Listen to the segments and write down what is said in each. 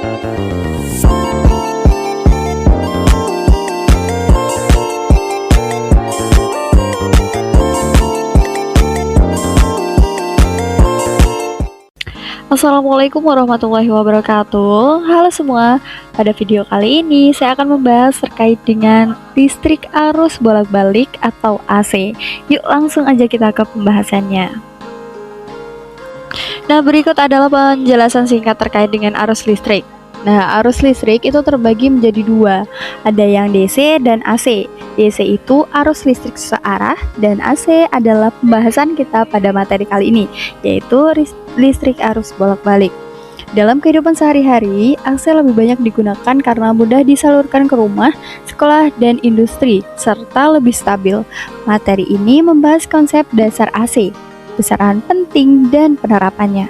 Assalamualaikum warahmatullahi wabarakatuh. Halo semua, pada video kali ini saya akan membahas terkait dengan listrik arus bolak-balik atau AC. Yuk langsung aja kita ke pembahasannya. Nah, berikut adalah penjelasan singkat terkait dengan arus listrik. Nah, arus listrik itu terbagi menjadi dua, ada yang DC dan AC. DC itu arus listrik searah dan AC adalah pembahasan kita pada materi kali ini, yaitu listrik arus bolak-balik. Dalam kehidupan sehari-hari, AC lebih banyak digunakan karena mudah disalurkan ke rumah, sekolah, dan industri, serta lebih stabil. Materi ini membahas konsep dasar AC, besaran penting, dan penerapannya.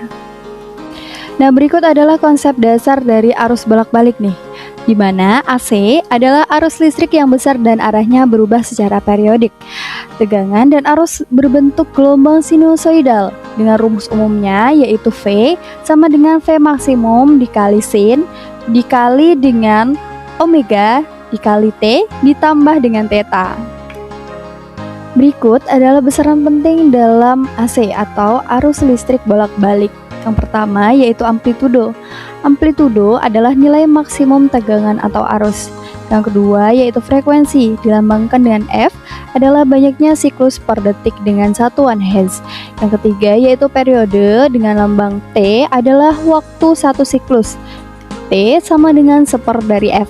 Nah, berikut adalah konsep dasar dari arus bolak-balik nih, di mana AC adalah arus listrik yang besar dan arahnya berubah secara periodik. Tegangan dan arus berbentuk gelombang sinusoidal dengan rumus umumnya yaitu V sama dengan V maksimum dikali sin dikali dengan omega dikali T ditambah dengan theta. Berikut adalah besaran penting dalam AC atau arus listrik bolak-balik. Yang pertama yaitu amplitudo. Amplitudo adalah nilai maksimum tegangan atau arus. Yang kedua yaitu frekuensi, dilambangkan dengan F, adalah banyaknya siklus per detik dengan satuan Hertz. Yang ketiga yaitu periode, dengan lambang T adalah waktu satu siklus. T sama dengan seper dari F.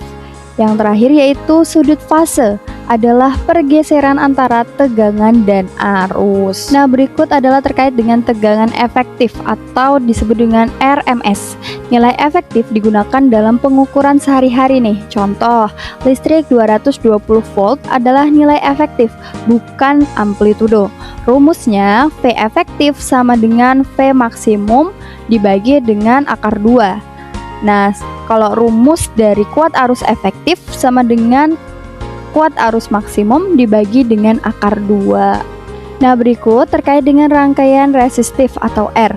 Yang terakhir yaitu sudut fase, adalah pergeseran antara tegangan dan arus. Nah, berikut adalah terkait dengan tegangan efektif atau disebut dengan RMS. Nilai efektif digunakan dalam pengukuran sehari-hari nih. Contoh, listrik 220 volt adalah nilai efektif, bukan amplitudo. Rumusnya V efektif sama dengan V maksimum dibagi dengan akar 2. Nah, kalau rumus dari kuat arus efektif sama dengan kuat arus maksimum dibagi dengan akar 2. Nah, berikut terkait dengan rangkaian resistif atau R.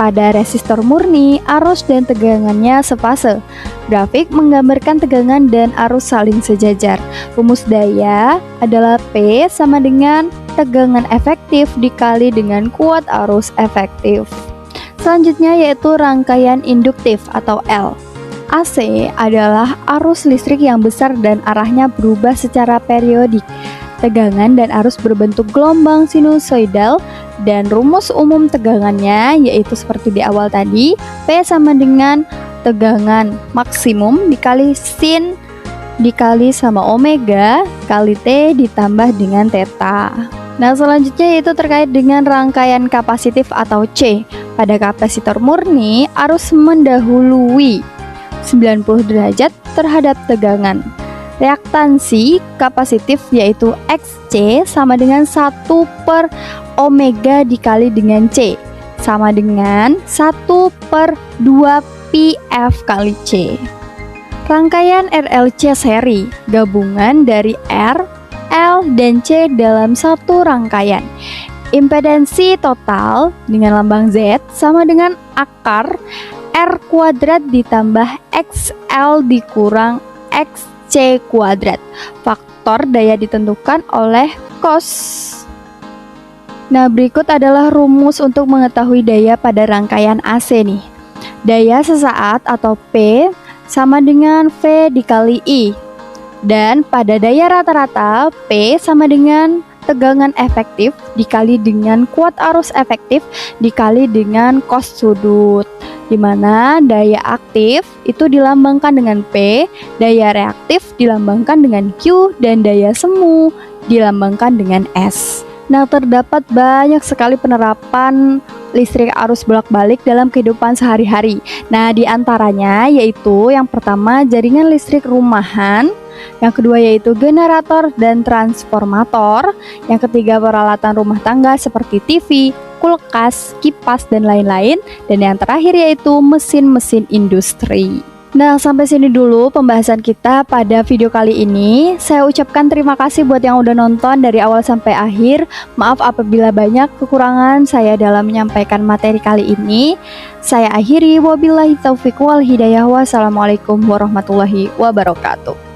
Pada resistor murni, arus dan tegangannya sefase. Grafik menggambarkan tegangan dan arus saling sejajar. Rumus daya adalah P sama dengan tegangan efektif dikali dengan kuat arus efektif. Selanjutnya yaitu rangkaian induktif atau L. AC adalah arus listrik yang besar dan arahnya berubah secara periodik. Tegangan dan arus berbentuk gelombang sinusoidal dan rumus umum tegangannya yaitu seperti di awal tadi, P sama dengan tegangan maksimum dikali sin dikali sama omega kali T ditambah dengan theta. Nah, selanjutnya yaitu terkait dengan rangkaian kapasitif atau C. Pada kapasitor murni, arus mendahului 90 derajat terhadap tegangan. Reaktansi kapasitif yaitu XC sama dengan 1 per omega dikali dengan C, sama dengan 1 per 2 PF kali C. Rangkaian RLC seri, gabungan dari R, L, dan C dalam satu rangkaian. Impedansi total dengan lambang Z sama dengan akar R kuadrat ditambah XL dikurang XC kuadrat. Faktor daya ditentukan oleh cos. Nah, berikut adalah rumus untuk mengetahui daya pada rangkaian AC nih. Daya sesaat atau P sama dengan V dikali I. Dan pada daya rata-rata P sama dengan tegangan efektif dikali dengan kuat arus efektif dikali dengan cos sudut, di mana daya aktif itu dilambangkan dengan P, daya reaktif dilambangkan dengan Q, dan daya semu dilambangkan dengan S. Nah, terdapat banyak sekali penerapan listrik arus bolak-balik dalam kehidupan sehari-hari. Nah, di antaranya yaitu yang pertama jaringan listrik rumahan, yang kedua yaitu generator dan transformator, yang ketiga peralatan rumah tangga seperti TV, kulkas, kipas, dan lain-lain, dan yang terakhir yaitu mesin-mesin industri. Nah, sampai sini dulu pembahasan kita pada video kali ini. Saya ucapkan terima kasih buat yang udah nonton dari awal sampai akhir. Maaf apabila banyak kekurangan saya dalam menyampaikan materi kali ini. Saya akhiri, wabillahi taufiq wal hidayah. Wassalamualaikum warahmatullahi wabarakatuh.